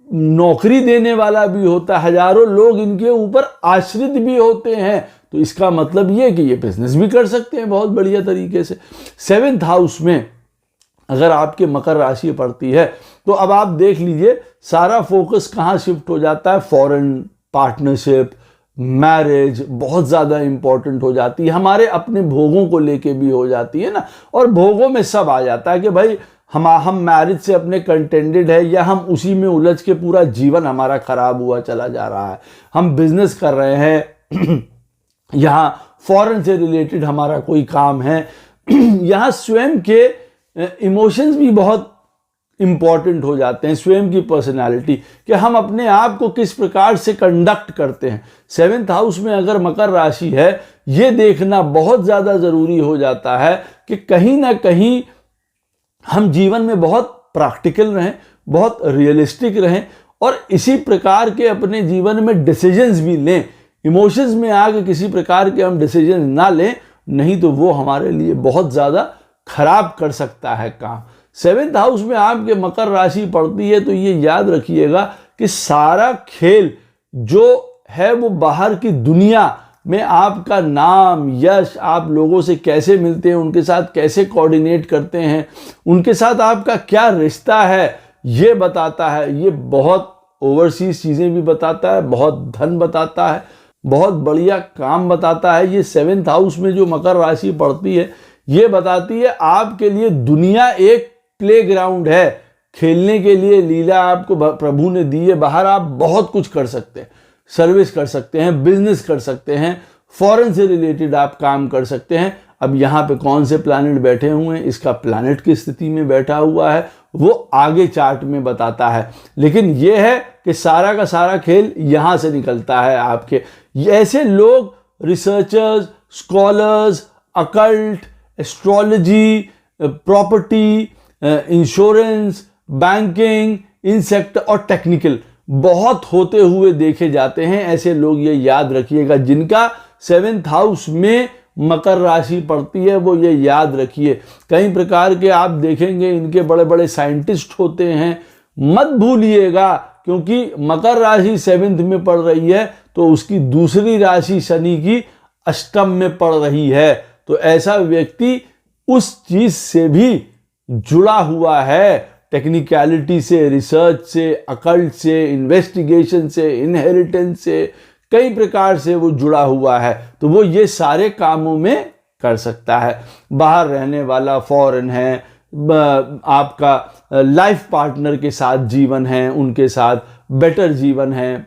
नौकरी देने वाला भी होता है, हजारों लोग इनके ऊपर आश्रित भी होते हैं। तो इसका मतलब ये कि ये बिजनेस भी कर सकते हैं बहुत बढ़िया तरीके से। 7th हाउस में अगर आपके मकर राशि पड़ती है तो अब आप देख लीजिए सारा फोकस कहाँ शिफ्ट हो जाता है। फॉरेन पार्टनरशिप, मैरिज बहुत ज़्यादा इंपॉर्टेंट हो जाती है। हमारे अपने भोगों को लेके भी हो जाती है ना। और भोगों में सब आ जाता है कि भाई हम मैरिज से अपने कंटेंटेड है या हम उसी में उलझ के पूरा जीवन हमारा खराब हुआ चला जा रहा है। हम बिजनेस कर रहे हैं, यहाँ फॉरेन से रिलेटेड हमारा कोई काम है, यहाँ स्वयं के इमोशंस भी बहुत इंपॉर्टेंट हो जाते हैं। स्वयं की पर्सनालिटी कि हम अपने आप को किस प्रकार से कंडक्ट करते हैं। 7th हाउस में अगर मकर राशि है, ये देखना बहुत ज़्यादा ज़रूरी हो जाता है कि कहीं ना कहीं हम जीवन में बहुत प्रैक्टिकल रहें, बहुत रियलिस्टिक रहें और इसी प्रकार के अपने जीवन में डिसीजंस भी लें। इमोशंस में आके किसी प्रकार के हम डिसीजन ना लें, नहीं तो वो हमारे लिए बहुत ज़्यादा खराब कर सकता है काम। 7th हाउस में आपके मकर राशि पड़ती है तो ये याद रखिएगा कि सारा खेल जो है वो बाहर की दुनिया में आपका नाम, यश, आप लोगों से कैसे मिलते हैं, उनके साथ कैसे कोऑर्डिनेट करते हैं, उनके साथ आपका क्या रिश्ता है, ये बताता है। ये बहुत ओवरसीज चीज़ें भी बताता है, बहुत धन बताता है, बहुत बढ़िया काम बताता है। ये 7th हाउस में जो मकर राशि पड़ती है ये बताती है आपके लिए दुनिया एक प्लेग्राउंड है। खेलने के लिए लीला आपको प्रभु ने दी है। बाहर आप बहुत कुछ कर सकते हैं, सर्विस कर सकते हैं, बिजनेस कर सकते हैं, फॉरेन से रिलेटेड आप काम कर सकते हैं। अब यहाँ पे कौन से प्लैनेट बैठे हुए हैं, इसका प्लैनेट की स्थिति में बैठा हुआ है वो आगे चार्ट में बताता है। लेकिन ये है कि सारा का सारा खेल यहाँ से निकलता है आपके। ऐसे लोग researchers, scholars, occult, astrology, property, insurance, banking, इन सेक्टर और टेक्निकल बहुत होते हुए देखे जाते हैं। ऐसे लोग ये याद रखिएगा। जिनका 7th हाउस में मकर राशि पड़ती है वो ये याद रखिए। कई प्रकार के आप देखेंगे इनके बड़े बड़े साइंटिस्ट होते हैं। मत भूलिएगा क्योंकि मकर राशि 7th में पड़ रही है तो उसकी दूसरी राशि शनि की अष्टम में पड़ रही है। तो ऐसा व्यक्ति उस चीज से भी जुड़ा हुआ है, टेक्निकलिटी से, रिसर्च से, अकल्ट से, इन्वेस्टिगेशन से, इनहेरिटेंस से, कई प्रकार से वो जुड़ा हुआ है। तो वो ये सारे कामों में कर सकता है। बाहर रहने वाला, फॉरेन है, आपका लाइफ पार्टनर के साथ जीवन है, उनके साथ बेटर जीवन है,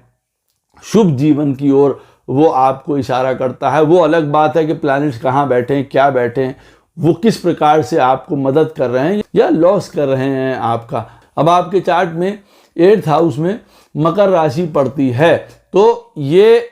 शुभ जीवन की ओर वो आपको इशारा करता है। वो अलग बात है कि प्लैनेट्स कहाँ बैठे हैं, क्या बैठे हैं, वो किस प्रकार से आपको मदद कर रहे हैं या लॉस कर रहे हैं आपका। अब आपके चार्ट में 8th हाउस में मकर राशि पड़ती है तो ये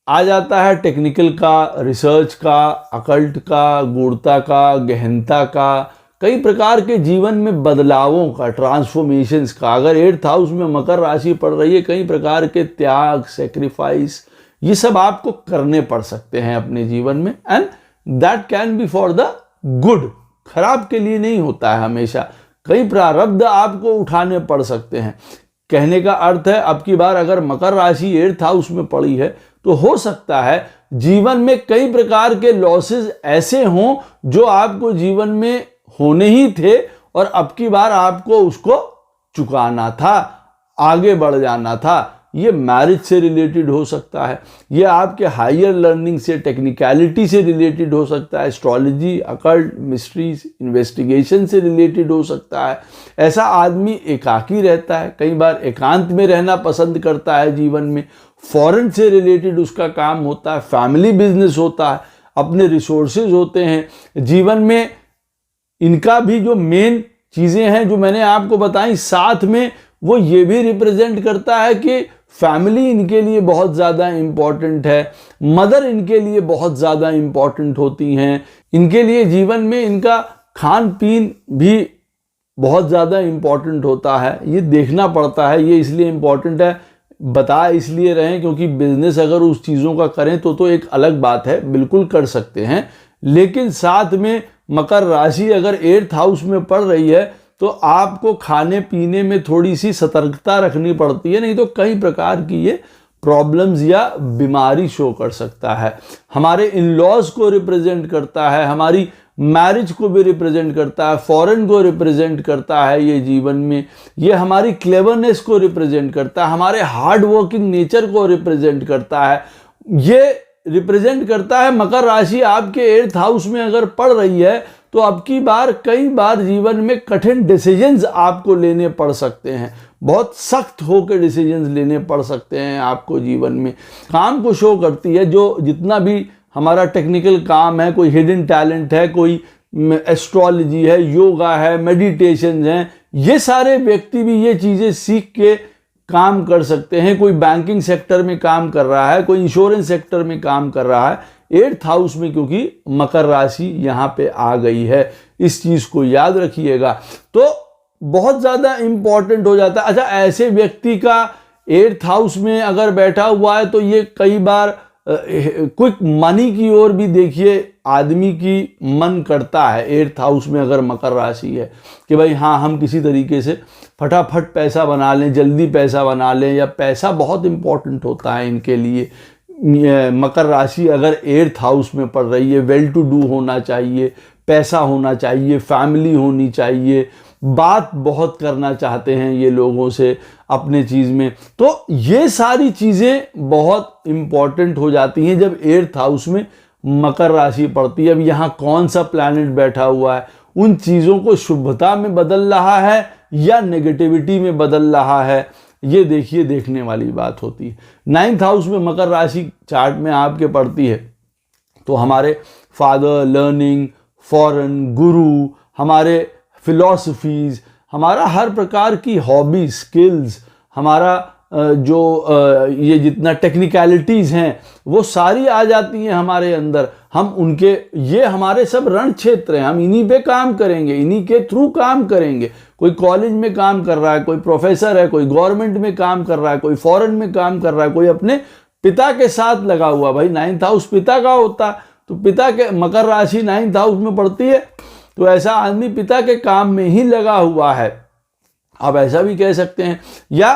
आ जाता है टेक्निकल का, रिसर्च का, अकल्ट का, गूढ़ता का, गहनता का, कई प्रकार के जीवन में बदलावों का, ट्रांसफॉर्मेशंस का। अगर 8th हाउस में मकर राशि पड़ रही है, कई प्रकार के त्याग, सेक्रीफाइस, ये सब आपको करने पड़ सकते हैं अपने जीवन में। And that can be for the good, खराब के लिए नहीं होता है हमेशा। कई प्रारब्ध आपको उठाने पड़ सकते हैं। कहने का अर्थ है अब की बार अगर मकर राशि 8th हाउस में पड़ी है तो हो सकता है जीवन में कई प्रकार के लॉसेस ऐसे हों जो आपको जीवन में होने ही थे और अब की बार आपको उसको चुकाना था, आगे बढ़ जाना था। ये मैरिज से रिलेटेड हो सकता है, ये आपके हायर लर्निंग से, टेक्निकलिटी से रिलेटेड हो सकता है, एस्ट्रोलॉजी, अकल्ट, मिस्ट्रीज, इन्वेस्टिगेशन से रिलेटेड हो सकता है। ऐसा आदमी एकाकी रहता है, कई बार एकांत में रहना पसंद करता है जीवन में। फॉरेन से रिलेटेड उसका काम होता है, फैमिली बिजनेस होता है, अपने रिसोर्सेज होते हैं जीवन में। इनका भी जो मेन चीज़ें हैं जो मैंने आपको बताई, साथ में वो ये भी रिप्रेजेंट करता है कि फैमिली इनके लिए बहुत ज़्यादा इम्पॉर्टेंट है, मदर इनके लिए बहुत ज़्यादा इम्पॉर्टेंट होती हैं, इनके लिए जीवन में इनका खान पीन भी बहुत ज़्यादा इम्पॉर्टेंट होता है। ये देखना पड़ता है, ये इसलिए इम्पॉर्टेंट है, बता इसलिए रहें क्योंकि बिजनेस अगर उस चीज़ों का करें तो एक अलग बात है, बिल्कुल कर सकते हैं। लेकिन साथ में मकर राशि अगर 8th हाउस में पड़ रही है तो आपको खाने पीने में थोड़ी सी सतर्कता रखनी पड़ती है, नहीं तो कई प्रकार की ये प्रॉब्लम्स या बीमारी शो कर सकता है। हमारे इन लॉज को रिप्रेजेंट करता है, हमारी मैरिज को भी रिप्रेजेंट करता है, फॉरेन को रिप्रेजेंट करता है ये जीवन में, ये हमारी क्लेवरनेस को रिप्रेजेंट करता है, हमारे हार्ड वर्किंग नेचर को रिप्रेजेंट करता है। ये रिप्रेजेंट करता है मकर राशि आपके 8th हाउस में अगर पड़ रही है तो अब की बार कई बार जीवन में कठिन डिसीजंस आपको लेने पड़ सकते हैं, बहुत सख्त होकर डिसीजंस लेने पड़ सकते हैं आपको जीवन में। काम को शो करती है, जो जितना भी हमारा टेक्निकल काम है, कोई हिडन टैलेंट है, कोई एस्ट्रोलॉजी है, योगा है, मेडिटेशन है, ये सारे व्यक्ति भी ये चीज़ें सीख के काम कर सकते हैं। कोई बैंकिंग सेक्टर में काम कर रहा है, कोई इंश्योरेंस सेक्टर में काम कर रहा है 8th हाउस में, क्योंकि मकर राशि यहाँ पे आ गई है। इस चीज़ को याद रखिएगा, तो बहुत ज़्यादा इम्पॉर्टेंट हो जाता है। अच्छा, ऐसे व्यक्ति का 8th हाउस में अगर बैठा हुआ है तो ये कई बार क्विक मनी की ओर भी देखिए आदमी की मन करता है। 8th हाउस में अगर मकर राशि है कि भाई हाँ, हम किसी तरीके से फटाफट पैसा बना लें, जल्दी पैसा बना लें, या पैसा बहुत इम्पॉर्टेंट होता है इनके लिए। मकर राशि अगर 8th हाउस में पड़ रही है, वेल टू डू होना चाहिए, पैसा होना चाहिए, फैमिली होनी चाहिए, बात बहुत करना चाहते हैं ये लोगों से अपने चीज़ में, तो ये सारी चीज़ें बहुत इम्पॉर्टेंट हो जाती हैं जब 8th हाउस में मकर राशि पड़ती है। अब यहाँ कौन सा प्लैनेट बैठा हुआ है, उन चीज़ों को शुभता में बदल रहा है या नेगेटिविटी में बदल रहा है, ये देखिए देखने वाली बात होती है। 9th हाउस में मकर राशि चार्ट में आपके पड़ती है तो हमारे फादर, लर्निंग, फॉरेन, गुरु, हमारे फिलॉसफीज़, हमारा हर प्रकार की हॉबी, स्किल्स, हमारा ये जितना टेक्निकलिटीज़ हैं वो सारी आ जाती हैं हमारे अंदर। हम उनके, ये हमारे सब रण क्षेत्र हैं, हम इन्हीं पे काम करेंगे, इन्हीं के थ्रू काम करेंगे। कोई कॉलेज में काम कर रहा है, कोई प्रोफेसर है, कोई गवर्नमेंट में काम कर रहा है, कोई फॉरेन में काम कर रहा है, कोई अपने पिता के साथ लगा हुआ। भाई 9th हाउस पिता का होता है, तो पिता के मकर राशि 9th हाउस में पड़ती है तो ऐसा आदमी पिता के काम में ही लगा हुआ है, आप ऐसा भी कह सकते हैं। या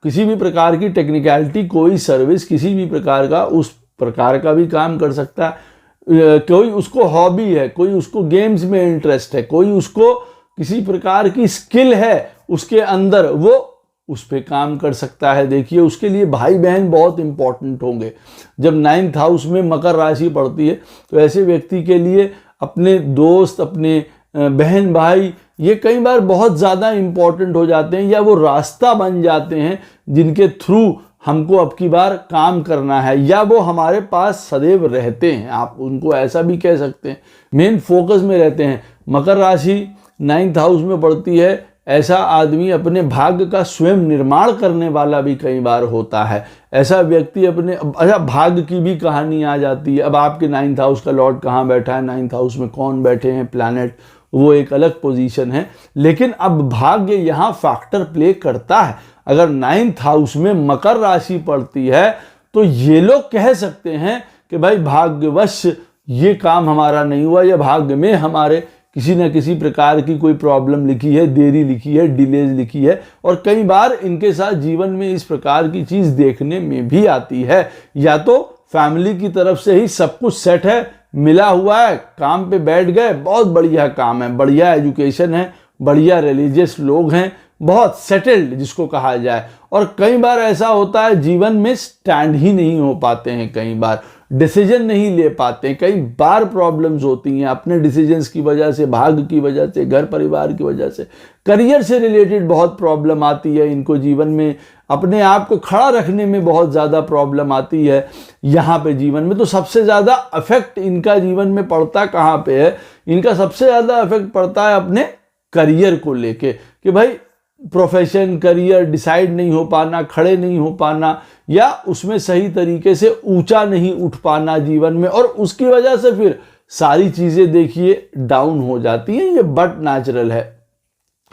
किसी भी प्रकार की टेक्निकलिटी, कोई सर्विस, किसी भी प्रकार का, उस प्रकार का भी काम कर सकता है। कोई उसको हॉबी है, कोई उसको गेम्स में इंटरेस्ट है, कोई उसको किसी प्रकार की स्किल है उसके अंदर, वो उस पर काम कर सकता है। देखिए उसके लिए भाई बहन बहुत इंपॉर्टेंट होंगे। जब 9th हाउस में मकर राशि पड़ती है तो ऐसे व्यक्ति के लिए अपने दोस्त, अपने बहन भाई, ये कई बार बहुत ज़्यादा इम्पॉर्टेंट हो जाते हैं, या वो रास्ता बन जाते हैं जिनके थ्रू हमको अब की बार काम करना है, या वो हमारे पास सदैव रहते हैं, आप उनको ऐसा भी कह सकते हैं, मेन फोकस में रहते हैं। मकर राशि 9th हाउस में पड़ती है, ऐसा आदमी अपने भाग्य का स्वयं निर्माण करने वाला भी कई बार होता है। ऐसा व्यक्ति अपने, अच्छा भाग्य की भी कहानी आ जाती है। अब आपके 9th हाउस का लॉर्ड कहाँ बैठा है, 9th हाउस में कौन बैठे हैं प्लैनेट, वो एक अलग पोजीशन है, लेकिन अब भाग्य यहाँ फैक्टर प्ले करता है। अगर 9th हाउस में मकर राशि पड़ती है तो ये लोग कह सकते हैं कि भाई भाग्यवश ये काम हमारा नहीं हुआ, या भाग्य में हमारे किसी न किसी प्रकार की कोई प्रॉब्लम लिखी है, देरी लिखी है, डिलेज लिखी है, और कई बार इनके साथ जीवन में इस प्रकार की चीज देखने में भी आती है। या तो फैमिली की तरफ से ही सब कुछ सेट है, मिला हुआ है, काम पे बैठ गए, बहुत बढ़िया काम है, बढ़िया एजुकेशन है, बढ़िया रिलीजियस लोग हैं, बहुत सेटल्ड जिसको कहा जाए। और कई बार ऐसा होता है जीवन में स्टैंड ही नहीं हो पाते हैं, कई बार डिसीजन नहीं ले पाते हैं, कई बार प्रॉब्लम्स होती हैं अपने डिसीजंस की वजह से, भाग्य की वजह से, घर परिवार की वजह से, करियर से रिलेटेड बहुत प्रॉब्लम आती है इनको, जीवन में अपने आप को खड़ा रखने में बहुत ज़्यादा प्रॉब्लम आती है यहाँ पे जीवन में। तो सबसे ज़्यादा अफेक्ट इनका जीवन में पड़ता कहाँ पे है? इनका सबसे ज़्यादा अफेक्ट पड़ता है अपने करियर को लेके, कि भाई प्रोफेशन, करियर डिसाइड नहीं हो पाना, खड़े नहीं हो पाना, या उसमें सही तरीके से ऊंचा नहीं उठ पाना जीवन में, और उसकी वजह से फिर सारी चीजें देखिए डाउन हो जाती हैं। ये बट नेचुरल है।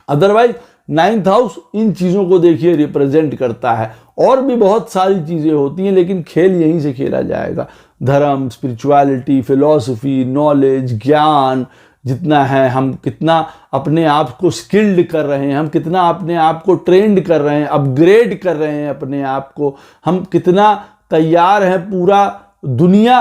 अदरवाइज 9th हाउस इन चीजों को देखिए रिप्रेजेंट करता है। और भी बहुत सारी चीजें होती हैं, लेकिन खेल यहीं से खेला जाएगा। धर्म, स्पिरिचुअलिटी, फिलॉसफी, नॉलेज, ज्ञान जितना है, हम कितना अपने आप को स्किल्ड कर रहे हैं, हम कितना अपने आप को ट्रेंड कर रहे हैं, अपग्रेड कर रहे हैं अपने आप को, हम कितना तैयार हैं पूरा दुनिया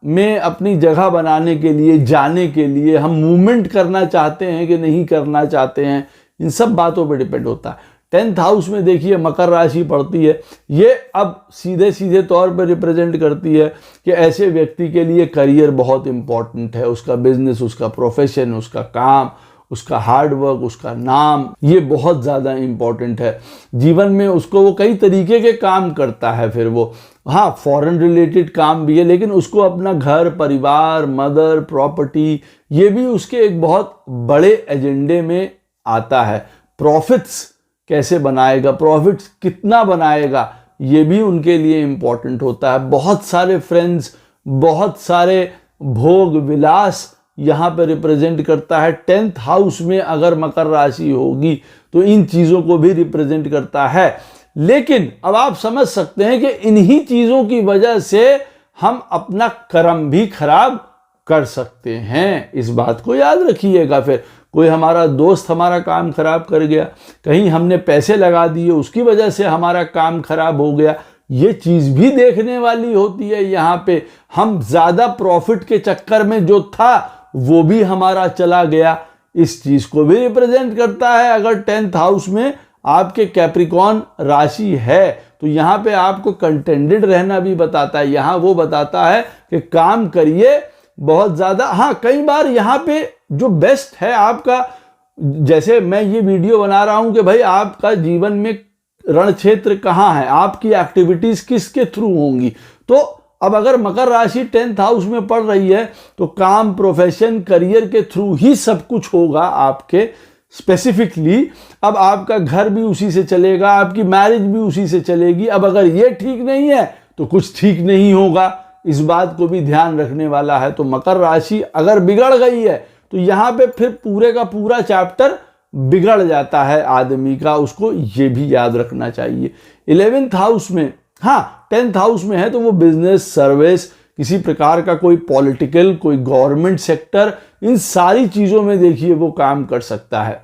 में अपनी जगह बनाने के लिए, जाने के लिए, हम मूवमेंट करना चाहते हैं कि नहीं करना चाहते हैं, इन सब बातों पे डिपेंड होता है। 10th हाउस में देखिए मकर राशि पड़ती है। ये अब सीधे सीधे तौर पर रिप्रेजेंट करती है कि ऐसे व्यक्ति के लिए करियर बहुत इंपॉर्टेंट है, उसका बिजनेस, उसका प्रोफेशन, उसका काम, उसका हार्ड वर्क, उसका नाम, ये बहुत ज़्यादा इंपॉर्टेंट है जीवन में। उसको वो कई तरीके के काम करता है, फिर वो हाँ फॉरेन रिलेटेड काम भी है, लेकिन उसको अपना घर, परिवार, मदर, प्रॉपर्टी, ये भी उसके एक बहुत बड़े एजेंडे में आता है। प्रॉफिट्स कैसे बनाएगा, प्रॉफिट्स कितना बनाएगा, ये भी उनके लिए इंपॉर्टेंट होता है। बहुत सारे फ्रेंड्स, बहुत सारे भोग विलास यहाँ पे रिप्रेजेंट करता है। 10th हाउस में अगर मकर राशि होगी तो इन चीज़ों को भी रिप्रेजेंट करता है। लेकिन अब आप समझ सकते हैं कि इन्हीं चीज़ों की वजह से हम अपना कर्म भी खराब कर सकते हैं। इस बात को याद रखिएगा। फिर कोई हमारा दोस्त हमारा काम खराब कर गया, कहीं हमने पैसे लगा दिए, उसकी वजह से हमारा काम खराब हो गया, ये चीज़ भी देखने वाली होती है। यहाँ पे हम ज़्यादा प्रॉफिट के चक्कर में जो था वो भी हमारा चला गया, इस चीज़ को भी रिप्रेजेंट करता है। अगर 10th हाउस में आपके कैप्रिकॉर्न राशि है तो यहाँ पे आपको कंटेंटेड रहना भी बताता है। यहाँ वो बताता है कि काम करिए बहुत ज़्यादा। हाँ, कई बार यहाँ पे जो बेस्ट है आपका, जैसे मैं ये वीडियो बना रहा हूँ कि भाई आपका जीवन में रण क्षेत्र कहाँ है, आपकी एक्टिविटीज किसके थ्रू होंगी। तो अब अगर मकर राशि 10th हाउस में पड़ रही है तो काम, प्रोफेशन, करियर के थ्रू ही सब कुछ होगा आपके स्पेसिफिकली। अब आपका घर भी उसी से चलेगा, आपकी मैरिज भी उसी से चलेगी। अब अगर ये ठीक नहीं है तो कुछ ठीक नहीं होगा, इस बात को भी ध्यान रखने वाला है। तो मकर राशि अगर बिगड़ गई है तो यहाँ पे फिर पूरे का पूरा चैप्टर बिगड़ जाता है आदमी का, उसको ये भी याद रखना चाहिए। 11th हाउस में, हाँ 10th हाउस में है तो वो बिजनेस, सर्विस, किसी प्रकार का कोई पॉलिटिकल, कोई गवर्नमेंट सेक्टर, इन सारी चीज़ों में देखिए वो काम कर सकता है।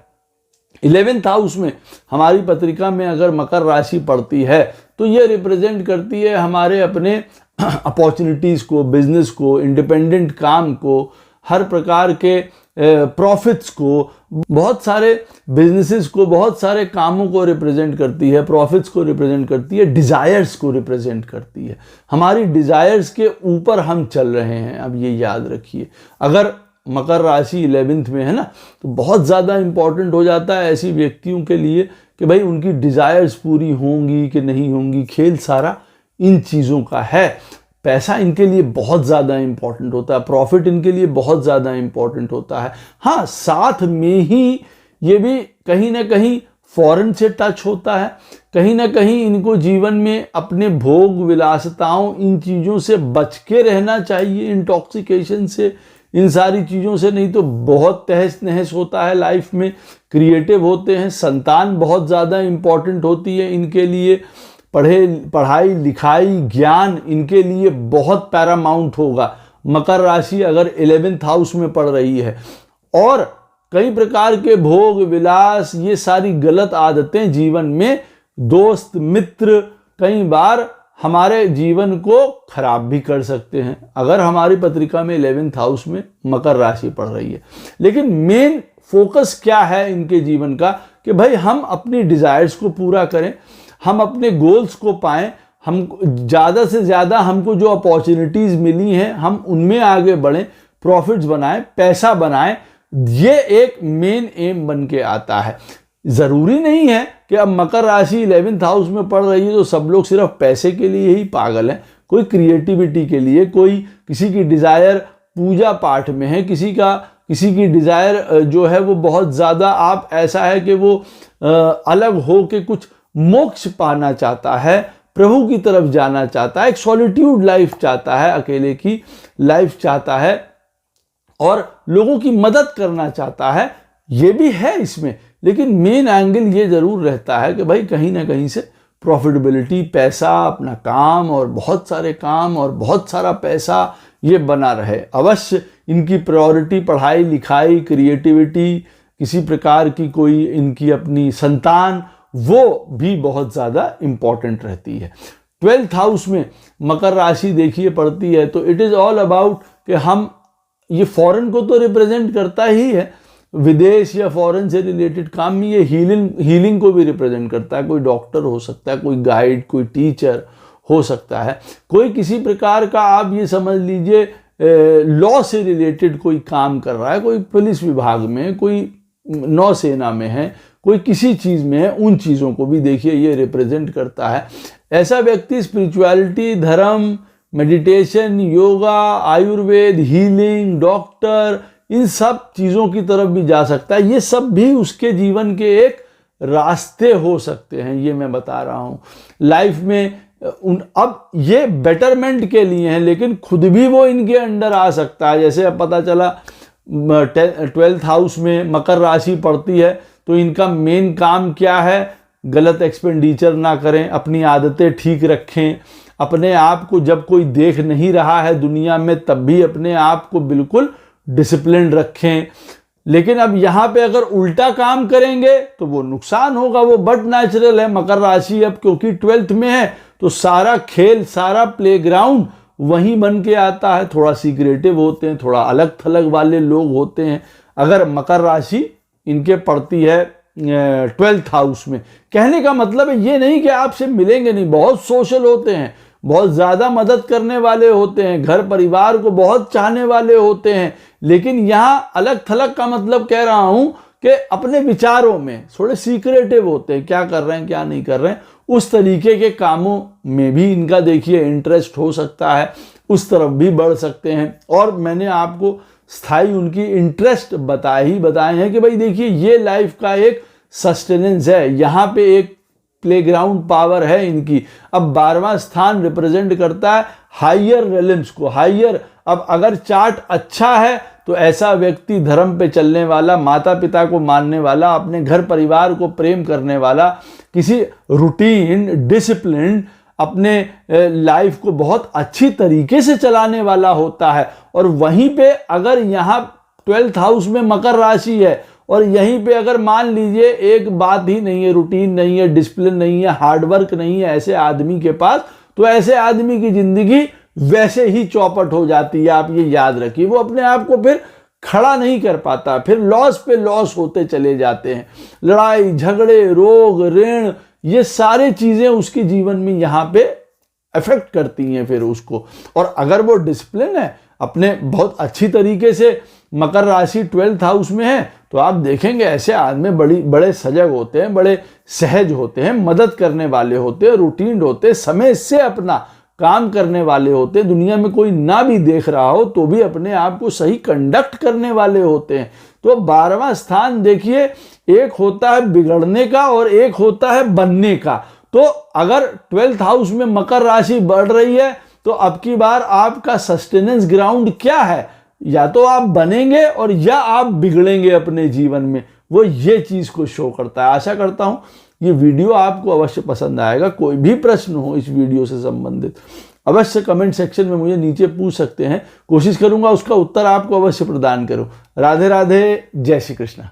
11th हाउस में हमारी पत्रिका में अगर मकर राशि पड़ती है तो ये रिप्रेजेंट करती है हमारे अपने अपॉर्चुनिटीज़ को, बिजनेस को, इंडिपेंडेंट काम को, हर प्रकार के प्रॉफिट्स को, बहुत सारे बिजनेसेस को, बहुत सारे कामों को रिप्रेजेंट करती है। प्रॉफिट्स को रिप्रेजेंट करती है, डिज़ायर्स को रिप्रेजेंट करती है। हमारी डिज़ायर्स के ऊपर हम चल रहे हैं, अब ये याद रखिए। अगर मकर राशि 11th में है ना तो बहुत ज़्यादा इंपॉर्टेंट हो जाता है ऐसी व्यक्तियों के लिए कि भाई उनकी डिज़ायर्स पूरी होंगी कि नहीं होंगी। खेल सारा इन चीज़ों का है। पैसा इनके लिए बहुत ज़्यादा इंपॉर्टेंट होता है, प्रॉफिट इनके लिए बहुत ज़्यादा इंपॉर्टेंट होता है। हाँ, साथ में ही ये भी कहीं ना कहीं फॉरेन से टच होता है, कहीं ना कहीं इनको जीवन में अपने भोग विलासिताओं, इन चीज़ों से बच के रहना चाहिए, इंटॉक्सिकेशन से, इन सारी चीज़ों से, नहीं तो बहुत तहस नहस होता है लाइफ में। क्रिएटिव होते हैं, संतान बहुत ज़्यादा इंपॉर्टेंट होती है इनके लिए। पढ़ाई लिखाई, ज्ञान इनके लिए बहुत पैरामाउंट होगा। मकर राशि अगर 11th हाउस में पड़ रही है और कई प्रकार के भोग विलास, ये सारी गलत आदतें जीवन में, दोस्त मित्र कई बार हमारे जीवन को खराब भी कर सकते हैं। अगर हमारी पत्रिका में 11th हाउस में मकर राशि पड़ रही है, लेकिन मेन फोकस क्या है इनके जीवन का कि भाई हम अपनी डिजायर्स को पूरा करें, हम अपने गोल्स को पाएं, हम ज़्यादा से ज़्यादा हमको जो अपॉर्चुनिटीज़ मिली हैं हम उनमें आगे बढ़ें, प्रॉफिट्स बनाएं, पैसा बनाएं। ये एक मेन एम बन के आता है। ज़रूरी नहीं है कि अब मकर राशि 11th हाउस में पड़ रही है तो सब लोग सिर्फ पैसे के लिए ही पागल हैं। कोई क्रिएटिविटी के लिए, कोई किसी की डिज़ायर पूजा पाठ में है, किसी की डिज़ायर जो है वो बहुत ज़्यादा आप ऐसा है कि वो अलग हो के कुछ मोक्ष पाना चाहता है, प्रभु की तरफ जाना चाहता है, एक सॉलिट्यूड लाइफ चाहता है, अकेले की लाइफ चाहता है और लोगों की मदद करना चाहता है। ये भी है इसमें, लेकिन मेन एंगल ये ज़रूर रहता है कि भाई कहीं ना कहीं से प्रॉफिटेबिलिटी, पैसा, अपना काम और बहुत सारे काम और बहुत सारा पैसा ये बना रहे। अवश्य इनकी प्रायोरिटी पढ़ाई लिखाई, क्रिएटिविटी, किसी प्रकार की कोई इनकी अपनी संतान, वो भी बहुत ज़्यादा इम्पॉर्टेंट रहती है। 12th हाउस में मकर राशि देखिए पड़ती है तो इट इज़ ऑल अबाउट कि हम, ये फॉरेन को तो रिप्रेजेंट करता ही है, विदेश या फॉरेन से रिलेटेड काम में ये हीलिंग को भी रिप्रेजेंट करता है। कोई डॉक्टर हो सकता है, कोई गाइड, कोई टीचर हो सकता है, कोई किसी प्रकार का आप ये समझ लीजिए लॉ से रिलेटेड कोई काम कर रहा है, कोई पुलिस विभाग में, कोई नौसेना में है, कोई किसी चीज़ में है, उन चीज़ों को भी देखिए ये रिप्रेजेंट करता है। ऐसा व्यक्ति स्पिरिचुअलिटी, धर्म, meditation, yoga, ayurveda, healing, doctor, इन सब चीज़ों की तरफ भी जा सकता है। ये सब भी उसके जीवन के एक रास्ते हो सकते हैं, ये मैं बता रहा हूँ लाइफ में। अब ये बेटरमेंट के लिए हैं, लेकिन खुद भी वो इनके अंडर आ सकता है। जैसे अब पता चला 12th हाउस में मकर राशि पड़ती है तो इनका मेन काम क्या है, गलत एक्सपेंडिचर ना करें, अपनी आदतें ठीक रखें, अपने आप को जब कोई देख नहीं रहा है दुनिया में तब भी अपने आप को बिल्कुल डिसिप्लिन रखें। लेकिन अब यहाँ पे अगर उल्टा काम करेंगे तो वो नुकसान होगा, वो बट नेचुरल है। मकर राशि अब क्योंकि 12th में है तो सारा खेल, सारा प्लेग्राउंड वहीं बन के आता है। थोड़ा सीक्रेटिव होते हैं, थोड़ा अलग थलग वाले लोग होते हैं अगर मकर राशि इनके पड़ती है 12th हाउस में। कहने का मतलब है ये नहीं कि आपसे मिलेंगे नहीं, बहुत सोशल होते हैं, बहुत ज़्यादा मदद करने वाले होते हैं, घर परिवार को बहुत चाहने वाले होते हैं, लेकिन यहाँ अलग थलग का मतलब कह रहा हूँ कि अपने विचारों में थोड़े सीक्रेटिव होते हैं, क्या कर रहे हैं क्या नहीं कर रहे हैं, उस तरीके के कामों में भी इनका देखिए इंटरेस्ट हो सकता है, उस तरफ भी बढ़ सकते हैं। और मैंने आपको स्थायी उनकी इंटरेस्ट बताए हैं कि भाई देखिए ये लाइफ का एक सस्टेनेंस है, यहाँ पे एक प्लेग्राउंड पावर है इनकी। अब 12वां स्थान रिप्रेजेंट करता है हायर रेलिम्स को, हायर। अब अगर चार्ट अच्छा है तो ऐसा व्यक्ति धर्म पे चलने वाला, माता पिता को मानने वाला, अपने घर परिवार को प्रेम करने वाला, किसी रूटीन, डिसिप्लिन, अपने लाइफ को बहुत अच्छी तरीके से चलाने वाला होता है। और वहीं पे अगर यहाँ 12th हाउस में मकर राशि है और यहीं पे अगर मान लीजिए एक बात ही नहीं है, रूटीन नहीं है, डिसिप्लिन नहीं है, हार्डवर्क नहीं है ऐसे आदमी के पास, तो ऐसे आदमी की जिंदगी वैसे ही चौपट हो जाती है। आप ये याद रखिए, वो अपने आप को फिर खड़ा नहीं कर पाता, फिर लॉस पे लॉस होते चले जाते हैं। लड़ाई झगड़े, रोग, ऋण, ये सारी चीजें उसके जीवन में यहाँ पे अफेक्ट करती हैं फिर उसको। और अगर वो डिसिप्लिन है, अपने बहुत अच्छी तरीके से मकर राशि 12th हाउस में है, तो आप देखेंगे ऐसे आदमी बड़े सजग होते हैं, बड़े सहज होते हैं, मदद करने वाले होते हैं, रूटीन होते हैं, समय से अपना काम करने वाले होते हैं। दुनिया में कोई ना भी देख रहा हो तो भी अपने आप को सही कंडक्ट करने वाले होते हैं। तो 12वां स्थान देखिए, एक होता है बिगड़ने का और एक होता है बनने का। तो अगर 12th हाउस में मकर राशि बढ़ रही है तो अब की बार आपका सस्टेनेंस ग्राउंड क्या है, या तो आप बनेंगे और या आप बिगड़ेंगे अपने जीवन में, वो ये चीज को शो करता है। आशा करता हूं ये वीडियो आपको अवश्य पसंद आएगा। कोई भी प्रश्न हो इस वीडियो से संबंधित अवश्य कमेंट सेक्शन में मुझे नीचे पूछ सकते हैं। कोशिश करूंगा उसका उत्तर आपको अवश्य प्रदान करूं। राधे राधे, जय श्री कृष्ण।